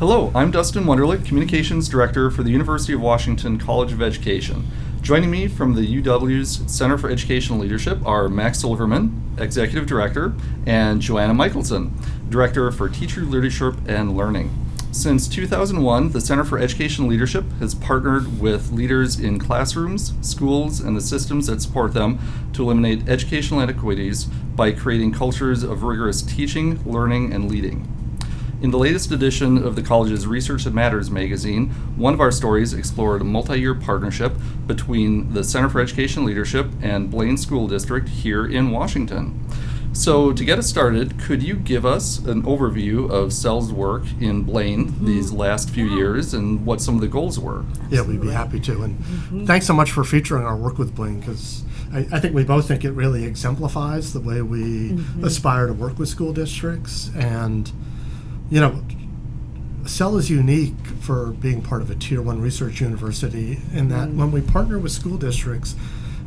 Hello, I'm Dustin Wunderlich, Communications Director for the University of Washington College of Education. Joining me from the UW's Center for Educational Leadership are Max Silverman, Executive Director, and Joanna Michelson, Director for Teacher Leadership and Learning. Since 2001, the Center for Educational Leadership has partnered with leaders in classrooms, schools, and the systems that support them to eliminate educational inequities by creating cultures of rigorous teaching, learning, and leading. In the latest edition of the college's Research That Matters magazine, one of our stories explored a multi-year partnership between the Center for Education Leadership and Blaine School District here in Washington. So to get us started, could you give us an overview of CEL's work in Blaine these last few years and what some of the goals were? Yeah, we'd be happy to. And thanks so much for featuring our work with Blaine, because I think we both think it really exemplifies the way we aspire to work with school districts. And you know, CEL is unique for being part of a Tier 1 research university in that when we partner with school districts,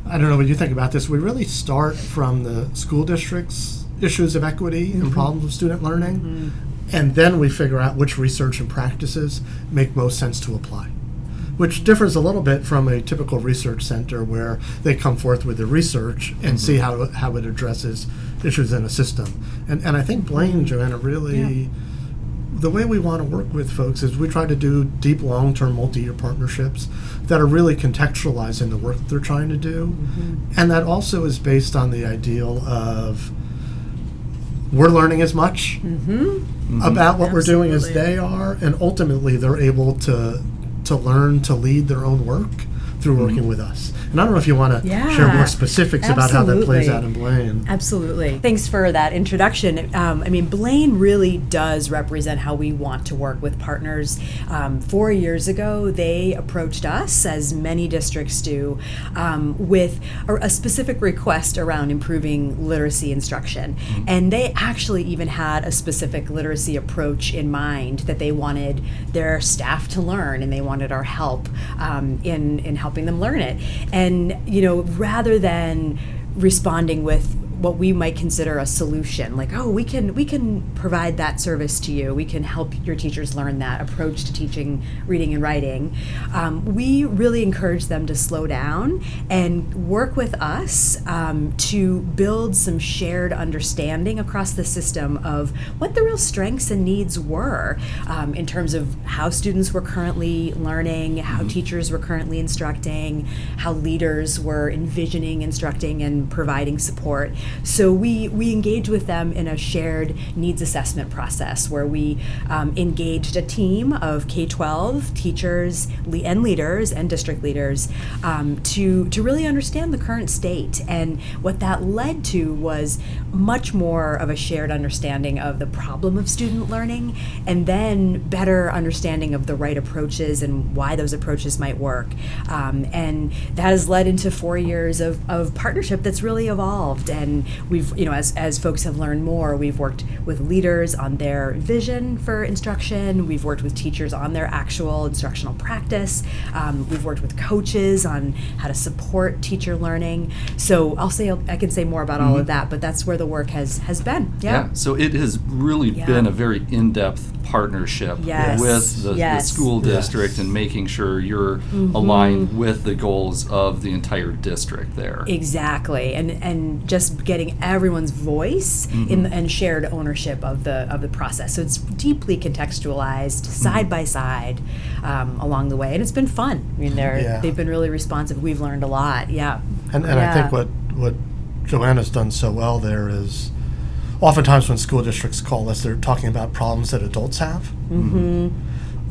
I don't know what you think about this, we really start from the school district's issues of equity and problems of student learning, and then we figure out which research and practices make most sense to apply, which differs a little bit from a typical research center where they come forth with the research and see how it addresses issues in a system. And I think Blaine, Joanna, really... The way we want to work with folks is we try to do deep, long-term, multi-year partnerships that are really contextualizing the work they're trying to do. And that also is based on the ideal of we're learning as much about what we're doing as they are, and ultimately they're able to learn to lead their own work through working with us. And I don't know if you want to share more specifics about how that plays out in Blaine. Absolutely. Thanks for that introduction. Blaine really does represent how we want to work with partners. 4 years ago, they approached us, as many districts do, with a specific request around improving literacy instruction. And they actually even had a specific literacy approach in mind that they wanted their staff to learn, and they wanted our help in helping them learn it. And, rather than responding with what we might consider a solution, like, oh, we can provide that service to you, we can help your teachers learn that approach to teaching reading and writing, we really encourage them to slow down and work with us to build some shared understanding across the system of what the real strengths and needs were in terms of how students were currently learning, how teachers were currently instructing, how leaders were envisioning instructing and providing support. So we engage with them in a shared needs assessment process where we engaged a team of K-12 teachers and leaders and district leaders to really understand the current state. And what that led to was much more of a shared understanding of the problem of student learning, and then better understanding of the right approaches and why those approaches might work. And that has led into 4 years of partnership that's really evolved. And we've, as folks have learned more, we've worked with leaders on their vision for instruction. We've worked with teachers on their actual instructional practice. We've worked with coaches on how to support teacher learning. So I can say more about all of that, but that's where the work has been. Yeah. So it has really been a very in-depth partnership with the school district and making sure you're aligned with the goals of the entire district there. Exactly, and just getting everyone's voice and shared ownership of the process. So it's deeply contextualized, side by side, along the way, and it's been fun. I mean, they've been really responsive. We've learned a lot. And I think what Joanna's done so well there is, oftentimes when school districts call us, they're talking about problems that adults have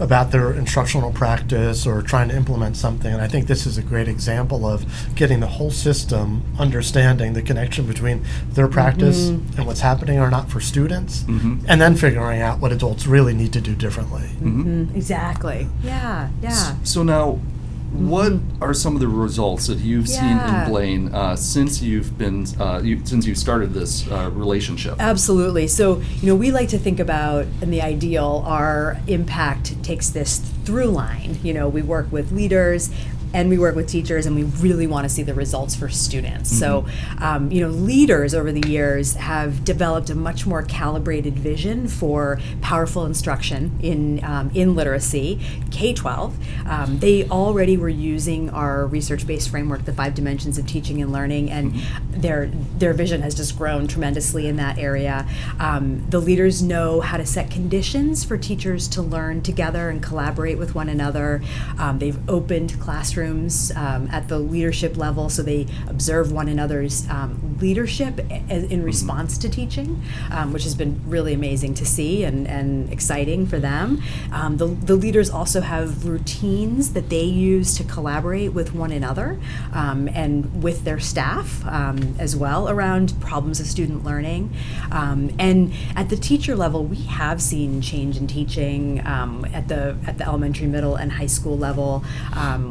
about their instructional practice or trying to implement something. And I think this is a great example of getting the whole system understanding the connection between their practice and what's happening or not for students, and then figuring out what adults really need to do differently. Exactly. Yeah. So now, what are some of the results that you've seen in Blaine since you've been since you started this relationship? Absolutely. So we like to think about, in the ideal, our impact takes this through line. We work with leaders, and we work with teachers, and we really want to see the results for students. So, leaders over the years have developed a much more calibrated vision for powerful instruction in literacy, K-12. They already were using our research-based framework, the 5 dimensions of teaching and learning, and their vision has just grown tremendously in that area. The leaders know how to set conditions for teachers to learn together and collaborate with one another. They've opened classrooms at the leadership level, so they observe one another's leadership in response to teaching, which has been really amazing to see and exciting for them. The leaders also have routines that they use to collaborate with one another and with their staff as well around problems of student learning. And at the teacher level, we have seen change in teaching at the elementary, middle, and high school level.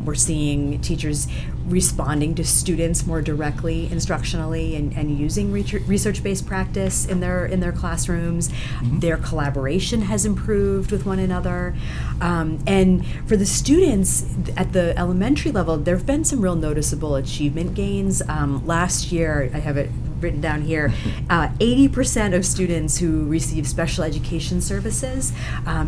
We're seeing teachers responding to students more directly instructionally and using research-based practice in their classrooms. Their collaboration has improved with one another. And for the students at the elementary level, there have been some real noticeable achievement gains. Last year, I have it written down here, 80% of students who receive special education services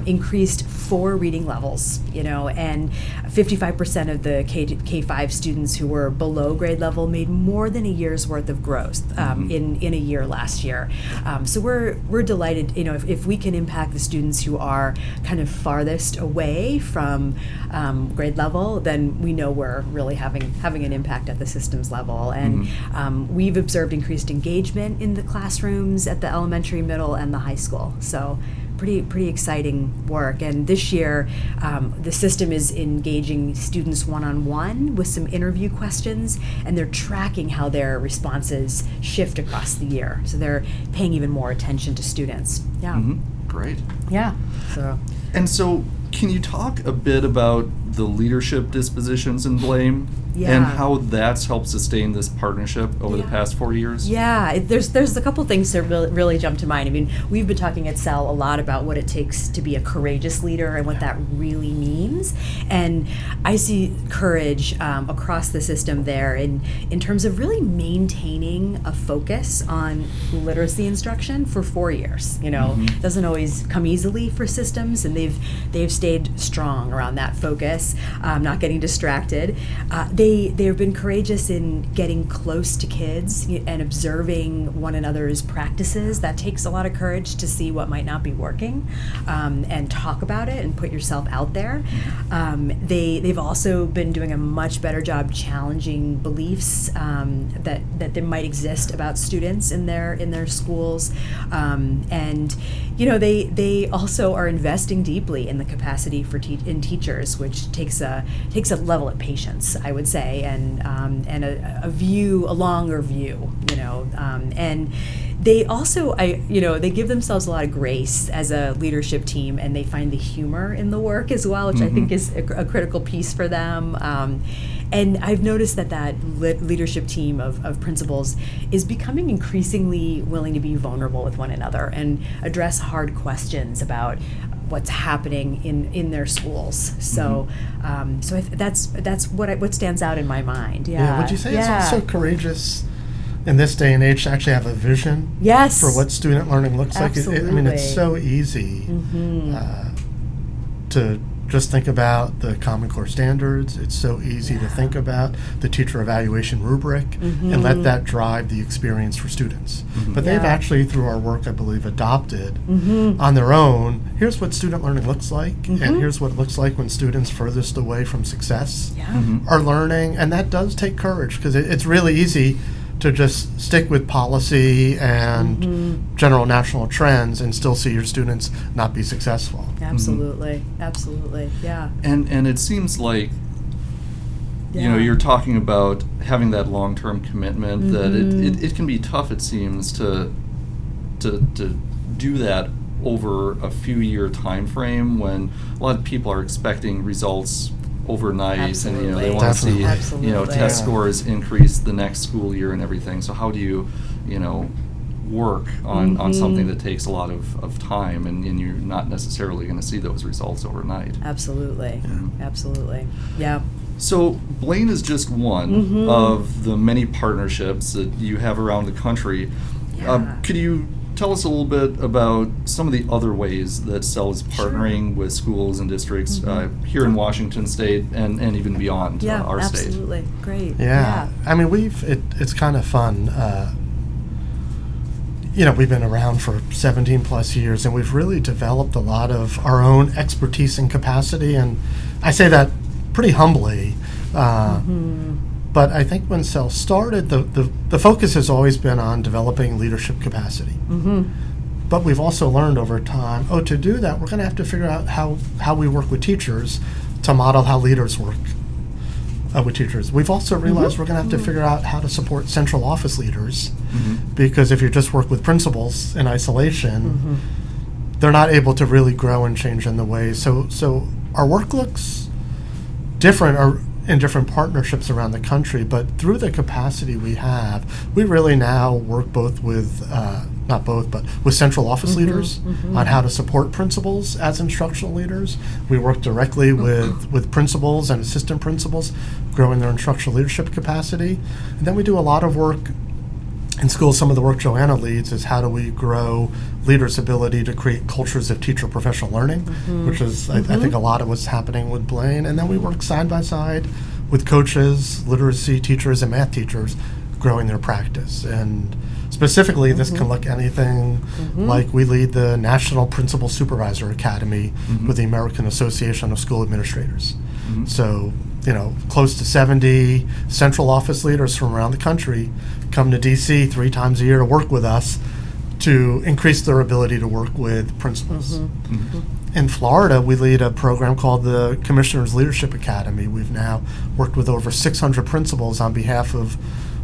increased 4 reading levels, and 55% of the K-5 students who were below grade level made more than a year's worth of growth in a year last year. So we're delighted, if we can impact the students who are kind of farthest away from grade level, then we know we're really having an impact at the systems level. And we've observed increased engagement in the classrooms at the elementary, middle, and the high school. So pretty exciting work. And this year, the system is engaging students one-on-one with some interview questions, and they're tracking how their responses shift across the year. So they're paying even more attention to students. Yeah. Great. Yeah. So can you talk a bit about the leadership dispositions in Blaine and how that's helped sustain this partnership over the past 4 years? Yeah, there's a couple things that really jump to mind. I mean, we've been talking at CEL a lot about what it takes to be a courageous leader and what that really means. And I see courage across the system there in terms of really maintaining a focus on literacy instruction for 4 years. It doesn't always come easily for systems, and they've stayed strong around that focus, not getting distracted. They've been courageous in getting close to kids and observing one another's practices. That takes a lot of courage to see what might not be working and talk about it and put yourself out there. They've also been doing a much better job challenging beliefs that there might exist about students in their schools. And they also are investing deeply in the capacity for in teachers, which takes a level of patience, I would say, and a longer view, and they also, they give themselves a lot of grace as a leadership team, and they find the humor in the work as well, which I think is a critical piece for them. And I've noticed that leadership team of principals is becoming increasingly willing to be vulnerable with one another and address hard questions about what's happening in their schools. So, that's what stands out in my mind. Yeah. Would you say it's also courageous in this day and age to actually have a vision? Yes. For what student learning looks Absolutely. like? It's so easy to just think about the Common Core standards. It's so easy to think about the teacher evaluation rubric and let that drive the experience for students. But they've actually, through our work, I believe, adopted on their own, here's what student learning looks like, and here's what it looks like when students furthest away from success are learning. And that does take courage, because it's really easy to just stick with policy and general national trends and still see your students not be successful. Absolutely, yeah. And it seems like, you're talking about having that long-term commitment, that it can be tough, it seems, to do that over a few-year time frame when a lot of people are expecting results overnight. Absolutely. And they want to see Absolutely. test scores increase the next school year and everything. So how do you work on something that takes a lot of time, and you're not necessarily going to see those results overnight? Absolutely. Yeah. So Blaine is just one of the many partnerships that you have around the country. Yeah. Could you tell us a little bit about some of the other ways that SEL is partnering with schools and districts here in Washington State and even beyond our state? Absolutely. Great. Yeah. I mean, it's kind of fun. We've been around for 17 plus years, and we've really developed a lot of our own expertise and capacity, and I say that pretty humbly. But I think when SEL started, the focus has always been on developing leadership capacity. But we've also learned over time, to do that, we're going to have to figure out how we work with teachers to model how leaders work with teachers. We've also realized we're going to have to figure out how to support central office leaders, because if you just work with principals in isolation, they're not able to really grow and change in the way. So our work looks different or in different partnerships around the country, but through the capacity we have, we really now work both with, but with central office leaders on how to support principals as instructional leaders. We work directly with principals and assistant principals, growing their instructional leadership capacity. And then we do a lot of work in schools. Some of the work Joanna leads is how do we grow leaders' ability to create cultures of teacher professional learning, which is, I think, a lot of what's happening with Blaine. And then we work side by side with coaches, literacy teachers, and math teachers growing their practice. And specifically, this can look anything like we lead the National Principal Supervisor Academy with the American Association of School Administrators. So, close to 70 central office leaders from around the country come to DC 3 times a year to work with us to increase their ability to work with principals. In Florida, we lead a program called the Commissioner's Leadership Academy. We've now worked with over 600 principals on behalf of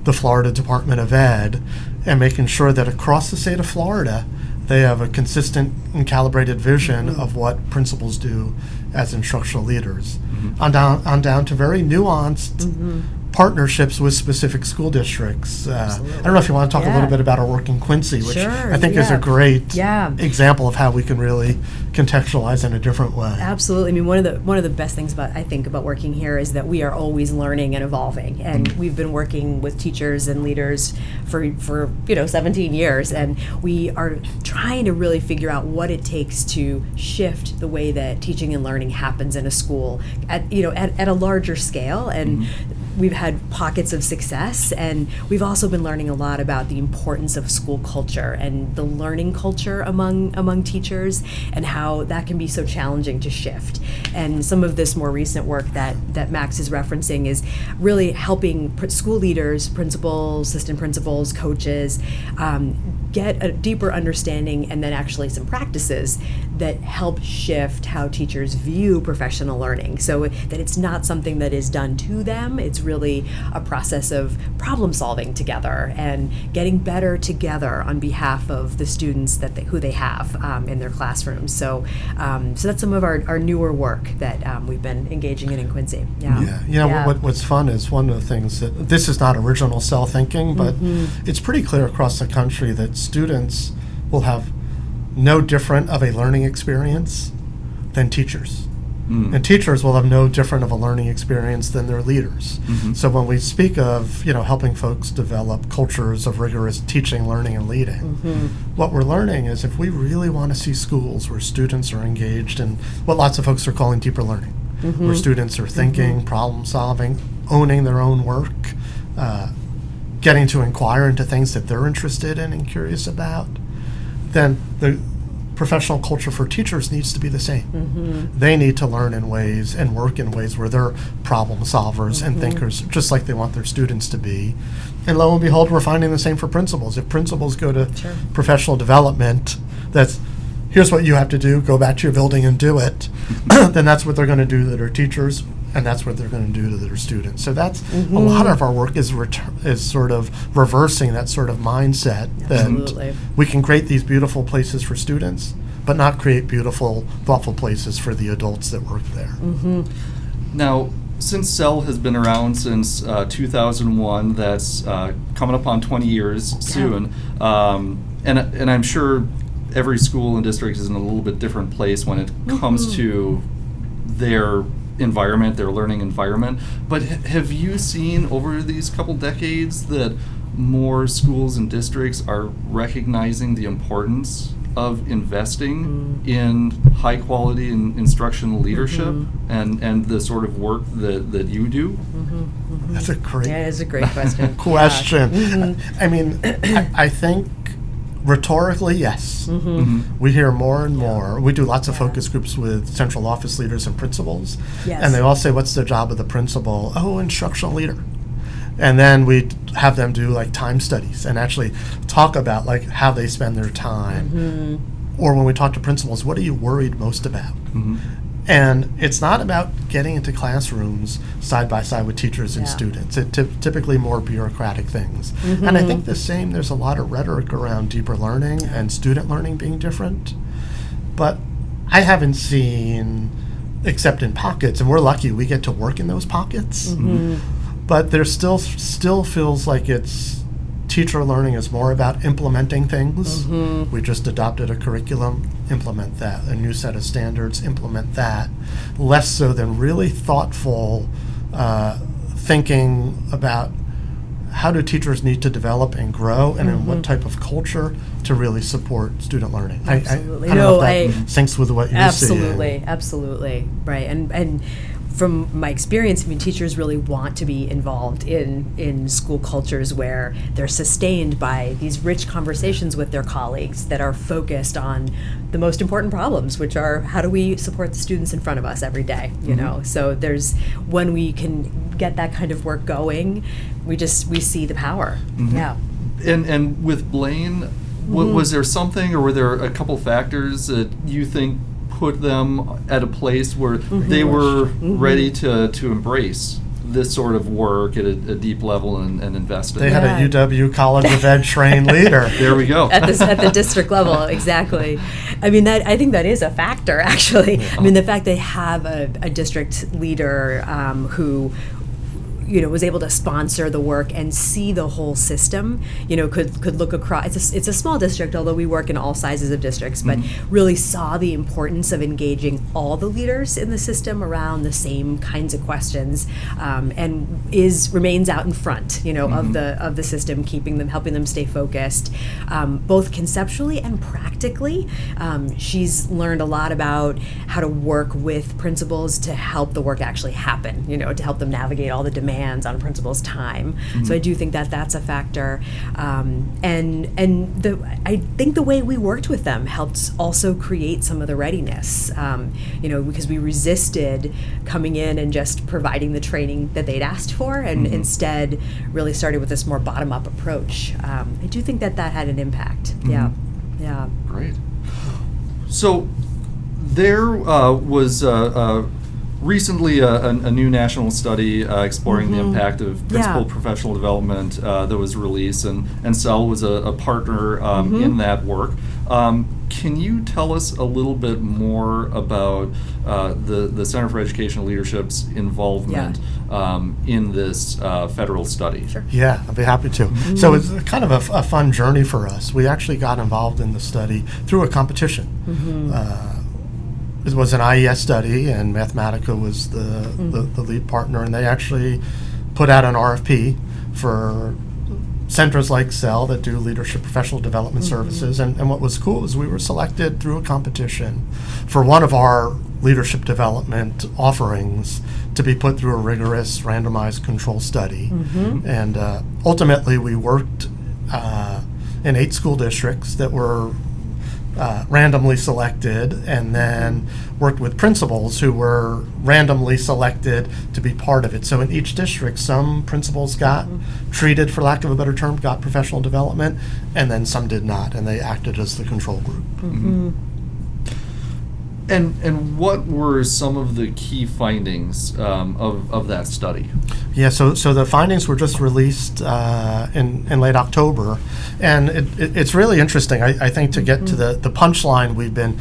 the Florida Department of Ed, and making sure that across the state of Florida, they have a consistent and calibrated vision of what principals do as instructional leaders, on down to very nuanced partnerships with specific school districts. I don't know if you want to talk a little bit about our work in Quincy, which I think is a great example of how we can really contextualize in a different way. Absolutely. I mean, one of the best things about working here is that we are always learning and evolving, and we've been working with teachers and leaders for 17 years, and we are trying to really figure out what it takes to shift the way that teaching and learning happens in a school at a larger scale. And we've had pockets of success, and we've also been learning a lot about the importance of school culture and the learning culture among teachers, and how that can be so challenging to shift. And some of this more recent work that Max is referencing is really helping school leaders, principals, assistant principals, coaches, get a deeper understanding, and then actually some practices that help shift how teachers view professional learning, so that it's not something that is done to them. It's really a process of problem solving together and getting better together on behalf of the students who they have in their classrooms. So that's some of our newer work that we've been engaging in Quincy. What's fun is one of the things that this is not original SEL thinking, but it's pretty clear across the country that students will have no different of a learning experience than teachers. And teachers will have no different of a learning experience than their leaders. So when we speak of, helping folks develop cultures of rigorous teaching, learning, and leading, what we're learning is if we really want to see schools where students are engaged in what lots of folks are calling deeper learning, where students are thinking, problem solving, owning their own work, getting to inquire into things that they're interested in and curious about, then the professional culture for teachers needs to be the same. They need to learn in ways and work in ways where they're problem solvers and thinkers, just like they want their students to be. And lo and behold, we're finding the same for principals. If principals go to professional development, here's what you have to do, go back to your building and do it, then that's what they're going to do to their teachers, and that's what they're going to do to their students. So that's a lot of our work is sort of reversing that sort of mindset that we can create these beautiful places for students, but not create beautiful, thoughtful places for the adults that work there. Now, since SEL has been around since 2001, that's coming up on 20 years soon, and I'm sure every school and district is in a little bit different place when it comes to their environment, their learning environment. But have you seen over these couple decades that more schools and districts are recognizing the importance of investing in high quality instructional leadership and the sort of work that you do? That's a great Yeah, it is a great question. question. Yeah. I mean, I think rhetorically, yes. We hear more and more. We do lots of focus groups with central office leaders and principals. Yes. And they all say, what's the job of the principal? Oh, instructional leader. And then we have them do like time studies and actually talk about like how they spend their time. Or when we talk to principals, what are you worried most about? And it's not about getting into classrooms side by side with teachers and students. It's typically more bureaucratic things. And I think there's a lot of rhetoric around deeper learning and student learning being different. But I haven't seen, except in pockets, and we're lucky we get to work in those pockets. But there still feels like it's teacher learning is more about implementing things. We just adopted a curriculum, implement that. A new set of standards, implement that. Less so than really thoughtful thinking about how do teachers need to develop and grow, and in what type of culture to really support student learning. Absolutely. I don't know if that syncs with what you're seeing. Absolutely. Right. And from my experience, I mean, teachers really want to be involved in school cultures where they're sustained by these rich conversations with their colleagues that are focused on the most important problems, which are how do we support the students in front of us every day, you know? So when we can get that kind of work going, we see the power. Yeah. And with Blaine, was there something, or were there a couple factors that you think put them at a place where they were ready to embrace this sort of work at a deep level and invest in it? They had a UW College of Ed trained leader. There we go. At the district level, exactly. I mean, I think that is a factor, actually. I mean, the fact they have a district leader who was able to sponsor the work and see the whole system, could look across. It's a small district, although we work in all sizes of districts, but really saw the importance of engaging all the leaders in the system around the same kinds of questions, and remains out in front, of the system, helping them stay focused, both conceptually and practically. She's learned a lot about how to work with principals to help the work actually happen, to help them navigate all the demands on a principal's time. So I do think that that's a factor. I think the way we worked with them helped also create some of the readiness, because we resisted coming in and just providing the training that they'd asked for, and instead really started with this more bottom-up approach. I do think that had an impact. Yeah. Great. So there was recently a new national study exploring the impact of principal professional development that was released, and Cell was a partner in that work. Can you tell us a little bit more about the Center for Educational Leadership's involvement in this federal study? Sure. Yeah, I'd be happy to. So it's kind of a fun journey for us. We actually got involved in the study through a competition. It was an IES study, and Mathematica was the lead partner, and they actually put out an RFP for centers like Cell that do leadership professional development services. And what was cool is we were selected through a competition for one of our leadership development offerings to be put through a rigorous randomized control study. And ultimately we worked in 8 school districts that were randomly selected, and then worked with principals who were randomly selected to be part of it. So in each district, some principals got treated, for lack of a better term, got professional development, and then some did not, and they acted as the control group. And what were some of the key findings of that study? Yeah, so the findings were just released in late October, and it's really interesting. I think to get to the punchline we've been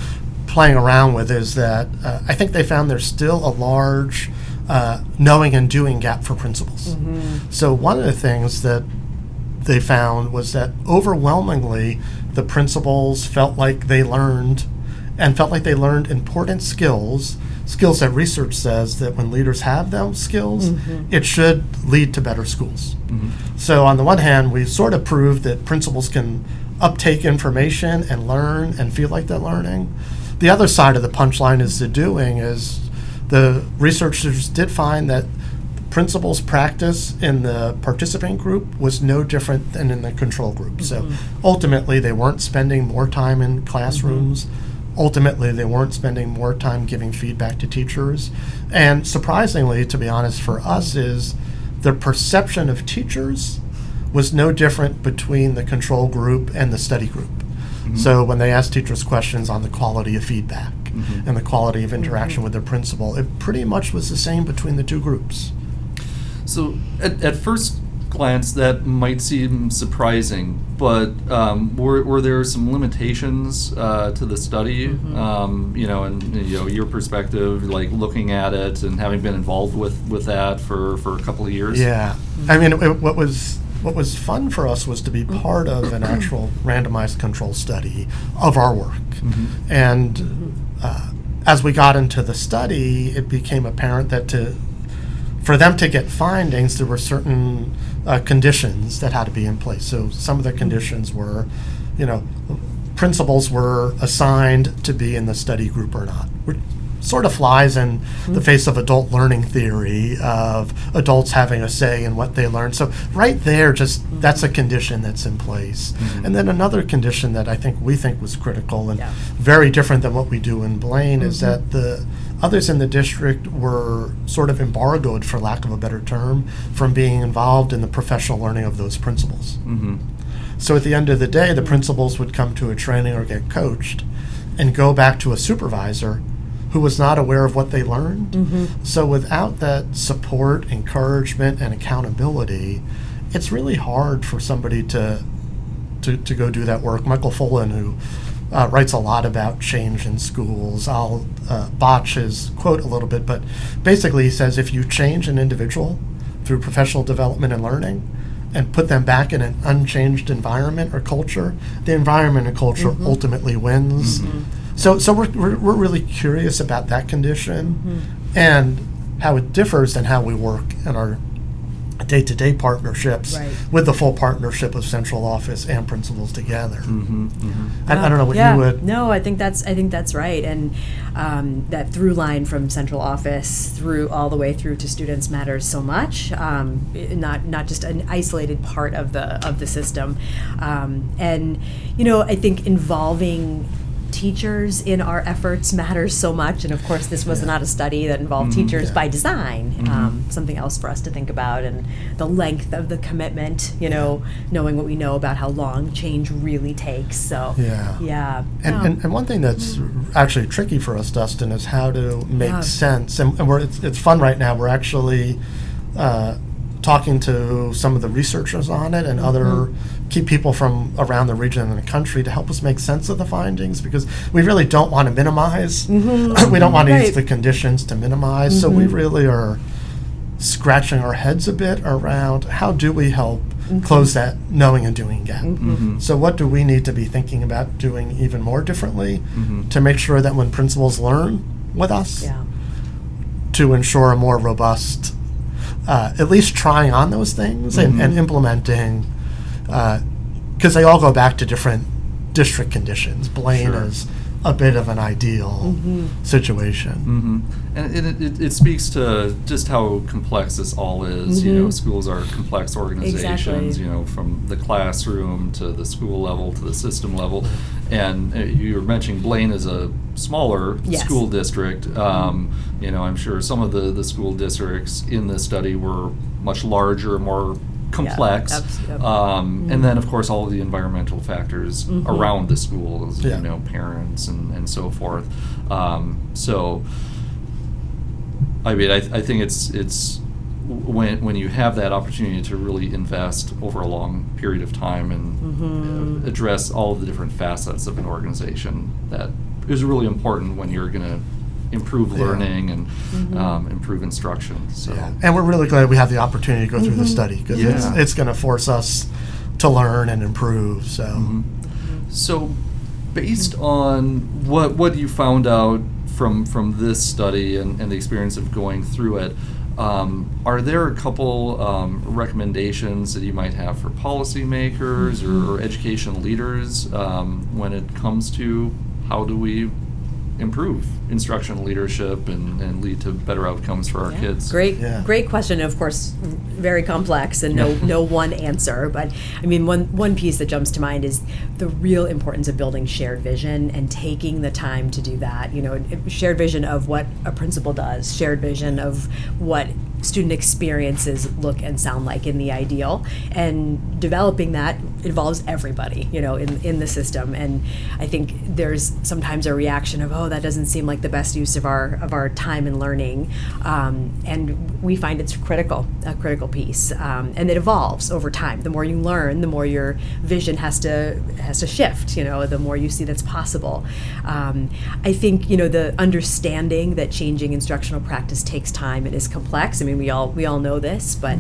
playing around with is that I think they found there's still a large knowing and doing gap for principals. So one of the things that they found was that overwhelmingly the principals felt like they learned important skills skill set research says that when leaders have those skills, it should lead to better schools. So on the one hand, we sort of proved that principals can uptake information and learn and feel like they're learning. The other side of the punchline is the doing is the researchers did find that principals' practice in the participant group was no different than in the control group. So ultimately, they weren't spending more time in classrooms. Ultimately, they weren't spending more time giving feedback to teachers. And surprisingly, to be honest, for us, is the perception of teachers was no different between the control group and the study group. So when they asked teachers questions on the quality of feedback and the quality of interaction with their principal, it pretty much was the same between the two groups. So at first glance, that might seem surprising, but were there some limitations to the study? And your perspective, like looking at it and having been involved with that for a couple of years. Yeah, I mean, what was fun for us was to be part of an actual randomized control study of our work, and as we got into the study, it became apparent that for them to get findings, there were certain conditions that had to be in place. So some of the conditions were, principals were assigned to be in the study group or not, which sort of flies in the face of adult learning theory of adults having a say in what they learn. So right there, just that's a condition that's in place. And then another condition that we think was critical and very different than what we do in Blaine is that the others in the district were sort of embargoed, for lack of a better term, from being involved in the professional learning of those principals. So at the end of the day, the principals would come to a training or get coached and go back to a supervisor who was not aware of what they learned. So without that support, encouragement, and accountability, it's really hard for somebody to go do that work. Michael Fullen, who writes a lot about change in schools, I'll botch his quote a little bit, but basically he says if you change an individual through professional development and learning and put them back in an unchanged environment or culture, the environment and culture ultimately wins. So we're really curious about that condition and how it differs and how we work in our day-to-day partnerships with the full partnership of central office and principals together. I don't know what you would. No, I think that's right, and that through line from central office through all the way through to students matters so much. Not just an isolated part of the system, and I think involving teachers in our efforts matters so much, and of course this was not a study that involved teachers by design. Something else for us to think about, and the length of the commitment, knowing what we know about how long change really takes. So and one thing that's actually tricky for us, Dustin, is how to make sense, and it's fun right now. We're actually talking to some of the researchers on it and other key people from around the region and the country to help us make sense of the findings, because we really don't want to minimize. We don't want to use the conditions to minimize. So we really are scratching our heads a bit around how do we help close that knowing and doing gap. So what do we need to be thinking about doing even more differently to make sure that when principals learn with us, to ensure a more robust at least trying on those things and implementing, because they all go back to different district conditions. Blaine is a bit of an ideal situation. And it speaks to just how complex this all is. Schools are complex organizations, from the classroom to the school level to the system level. And you were mentioning Blaine is a smaller school district. I'm sure some of the school districts in this study were much larger, more complex. And then, of course, all of the environmental factors around the schools, parents and so forth. So, I mean, I think it's when you have that opportunity to really invest over a long period of time and address all of the different facets of an organization, that is really important when you're going to improve learning and improve instruction. So, and we're really glad we have the opportunity to go through the study, because it's going to force us to learn and improve. So, so based on what you found out from this study and the experience of going through it, are there a couple recommendations that you might have for policymakers or education leaders when it comes to how do we improve instructional leadership and lead to better outcomes for our kids? Great question. Of course, very complex and no one answer. But I mean, one piece that jumps to mind is the real importance of building shared vision and taking the time to do that. Shared vision of what a principal does, shared vision of what student experiences look and sound like in the ideal, and developing that involves everybody, in the system. And I think there's sometimes a reaction of, that doesn't seem like the best use of our time and learning, and we find it's a critical piece, and it evolves over time. The more you learn, the more your vision has to shift. The more you see that's possible. I think the understanding that changing instructional practice takes time and is complex. I mean, we all know this, but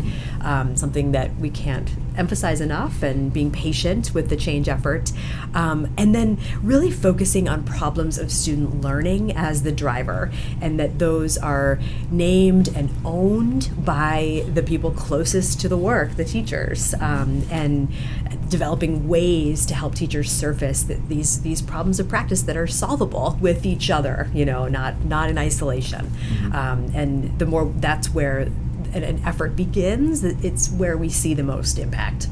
something that we can't emphasize enough, and being patient with the change effort, and then really focusing on problems of student learning as the driver, and that those are named and owned by the people closest to the work, the teachers, and developing ways to help teachers surface these problems of practice that are solvable with each other, not in isolation. And the more that's where an effort begins, it's where we see the most impact.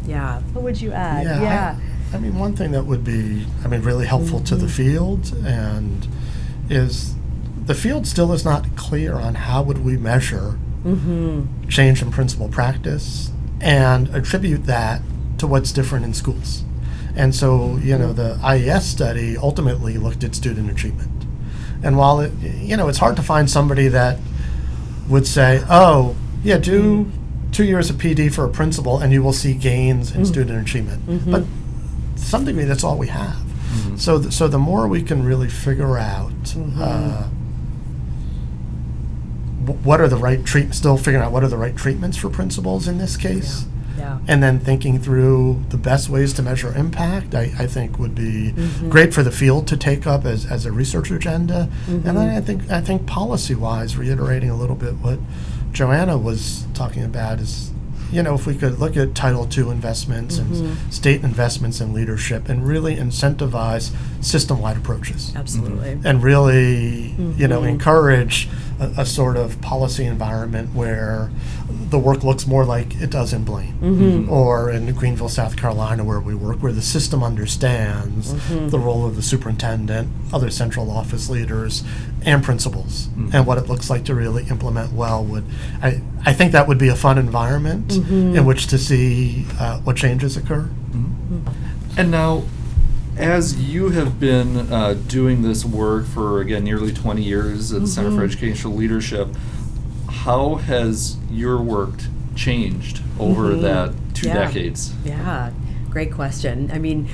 Yeah. What would you add? Yeah. I mean, one thing that would be, really helpful to the field and is the field still is not clear on how would we measure change in principal practice and attribute that to what's different in schools. And so, the IES study ultimately looked at student achievement. And while it's hard to find somebody that would say, do 2 years of PD for a principal and you will see gains in student achievement. But to some degree, that's all we have. So the more we can really figure out what are the right still figuring out what are the right treatments for principals in this case, and then thinking through the best ways to measure impact, I think would be great for the field to take up as a research agenda. And then I think policy-wise, reiterating a little bit what Joanna was talking about is, if we could look at Title II investments and state investments in leadership and really incentivize system-wide approaches. Absolutely. And really, encourage a sort of policy environment where the work looks more like it does in Blaine or in Greenville, South Carolina, where we work, where the system understands the role of the superintendent, other central office leaders, and principals, and what it looks like to really implement well. I think that would be a fun environment in which to see what changes occur. And now, as you have been doing this work for, again, nearly 20 years at the Center for Educational Leadership, how has your work changed over that 2 decades? Yeah, great question. I mean,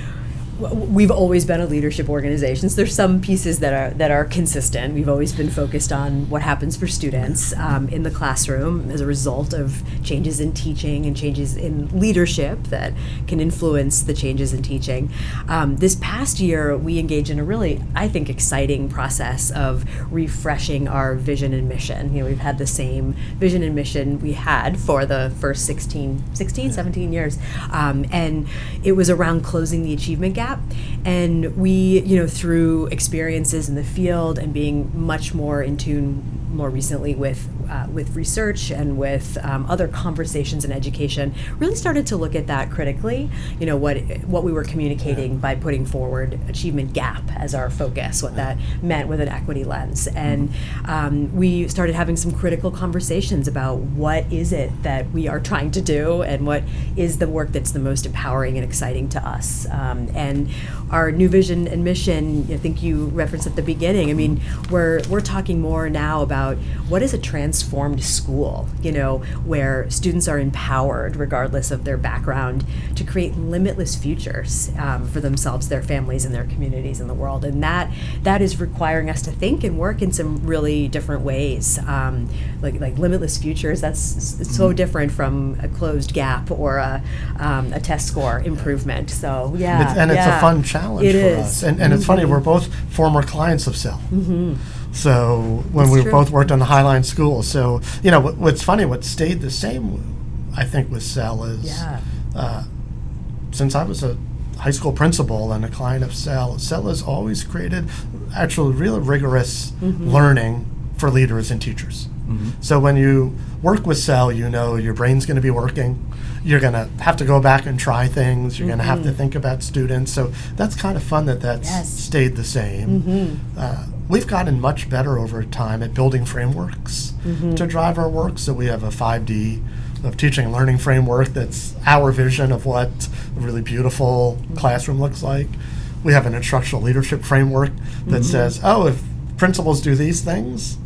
we've always been a leadership organization. So there's some pieces that are consistent. We've always been focused on what happens for students in the classroom as a result of changes in teaching and changes in leadership that can influence the changes in teaching. This past year, we engaged in a really, I think, exciting process of refreshing our vision and mission. We've had the same vision and mission we had for the first 17 years. And it was around closing the achievement gap. And we, through experiences in the field and being much more in tune more recently with research and with other conversations in education, really started to look at that critically. What we were communicating by putting forward achievement gap as our focus, what that meant with an equity lens, and we started having some critical conversations about what is it that we are trying to do and what is the work that's the most empowering and exciting to us. And our new vision and mission, I think you referenced at the beginning. I mean, we're talking more now about about what is a transformed school, where students are empowered regardless of their background to create limitless futures for themselves, their families, and their communities in the world. And that is requiring us to think and work in some really different ways. Like limitless futures, that's so different from a closed gap or a test score improvement. So it's a fun challenge it for is. us. And it's funny, we're both former clients of Cell. So when That's we true. both worked on the Highline School. So, what's funny, what stayed the same, I think, with Cell is since I was a high school principal and a client of Cell has always created actually really rigorous learning for leaders and teachers. So when you work with Cell, your brain's going to be working. You're going to have to go back and try things. You're going to have to think about students. So that's kind of fun that's stayed the same. We've gotten much better over time at building frameworks to drive our work. So we have a 5D of teaching and learning framework that's our vision of what a really beautiful classroom looks like. We have an instructional leadership framework that says, if principals do these things,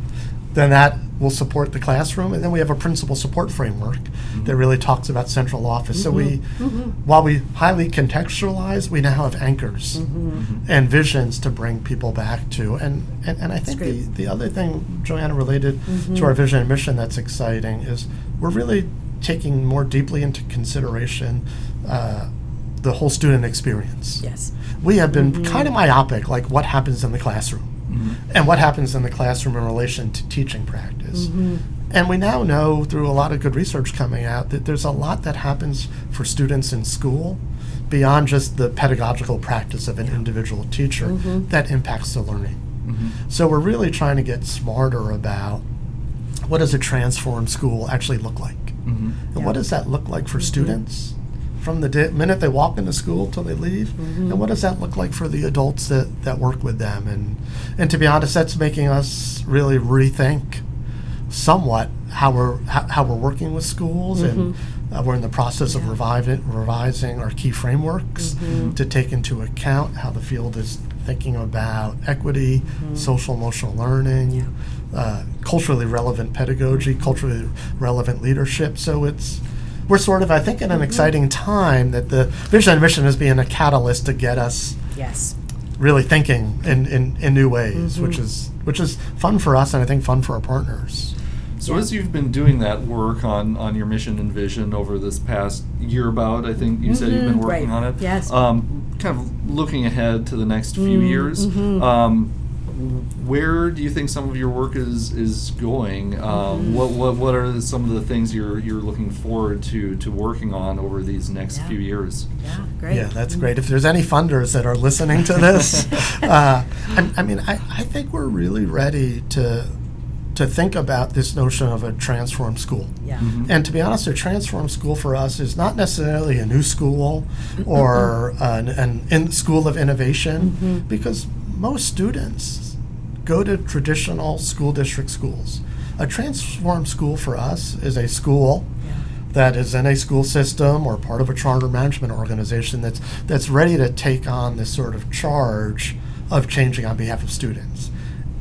then that will support the classroom. And then we have a principal support framework that really talks about central office. So while we highly contextualize, we now have anchors and visions to bring people back to. And I think the other thing, Joanna, related to our vision and mission that's exciting is we're really taking more deeply into consideration the whole student experience. Yes. We have been kind of myopic, like what happens in the classroom. And what happens in the classroom in relation to teaching practice. And we now know through a lot of good research coming out that there's a lot that happens for students in school beyond just the pedagogical practice of an individual teacher that impacts the learning. So we're really trying to get smarter about what does a transformed school actually look like? And what does that look like for students? From the minute they walk into school till they leave, and what does that look like for the adults that work with them? And to be honest, that's making us really rethink somewhat how we're working with schools, and we're in the process of revising our key frameworks to take into account how the field is thinking about equity, social emotional learning, culturally relevant pedagogy, culturally relevant leadership. So we're sort of, I think, in an exciting time that the vision and mission is being a catalyst to get us really thinking in new ways, which is fun for us and I think fun for our partners. So as you've been doing that work on your mission and vision over this past year about, I think you said you've been working on it. Yes. Kind of looking ahead to the next few years. Where do you think some of your work is going? What are some of the things you're looking forward to working on over these next few years? Yeah, great. Yeah, that's great. If there's any funders that are listening to this, I think we're really ready to think about this notion of a transformed school. Yeah. And to be honest, a transformed school for us is not necessarily a new school or an school of innovation, because most students go to traditional school district schools. A transformed school for us is a school that is in a school system or part of a charter management organization that's ready to take on this sort of charge of changing on behalf of students.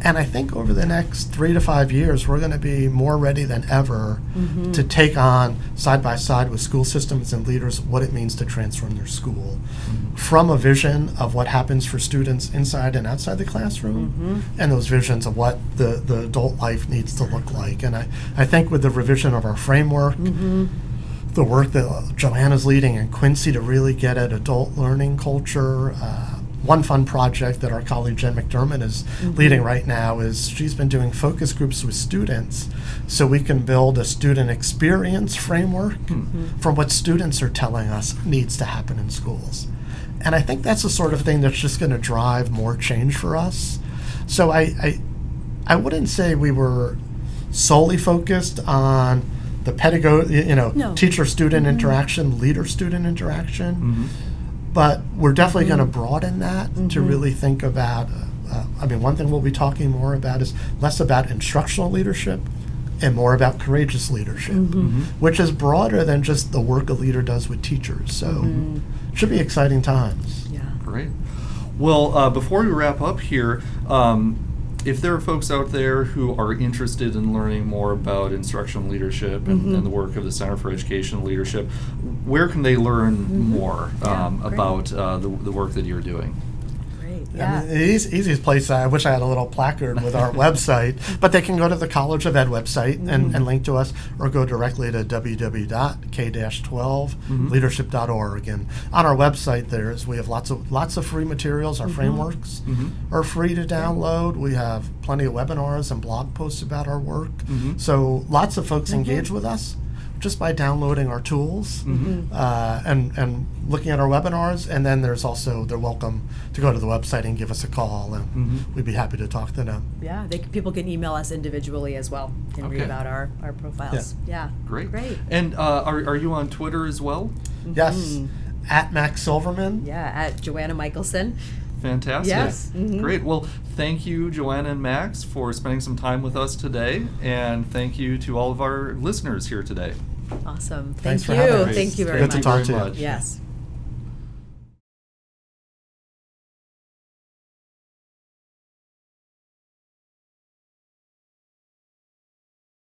And I think over the next 3 to 5 years, we're going to be more ready than ever to take on, side by side with school systems and leaders, what it means to transform their school from a vision of what happens for students inside and outside the classroom, and those visions of what the adult life needs to look like. And I think with the revision of our framework, the work that Joanna's leading and Quincy to really get at adult learning culture, one fun project that our colleague Jen McDermott is leading right now is she's been doing focus groups with students so we can build a student experience framework from what students are telling us needs to happen in schools. And I think that's the sort of thing that's just going to drive more change for us. So I wouldn't say we were solely focused on the pedagogy, teacher-student interaction, leader-student interaction. But we're definitely going to broaden that to really think about, one thing we'll be talking more about is less about instructional leadership and more about courageous leadership, which is broader than just the work a leader does with teachers. So it should be exciting times. Great. Well, before we wrap up here, if there are folks out there who are interested in learning more about instructional leadership and the work of the Center for Educational Leadership, where can they learn more about the work that you're doing? Yeah. I mean, the easiest place, I wish I had a little placard with our website, but they can go to the College of Ed website and link to us, or go directly to www.k-12leadership.org. And on our website we have lots of free materials. Our frameworks are free to download. We have plenty of webinars and blog posts about our work. So lots of folks engage with us just by downloading our tools and looking at our webinars. And then they're welcome to go to the website and give us a call, and we'd be happy to talk to them. Yeah, people can email us individually as well and read about our profiles. Yeah. Great. And are you on Twitter as well? Yes, at Max Silverman. Yeah, at Joanna Michelson. Fantastic. Yes. Great. Well, thank you, Joanna and Max, for spending some time with us today, and thank you to all of our listeners here today. Awesome. Thanks Thank for you. having us. Thank you very Good much. to talk to you. Much. Yes.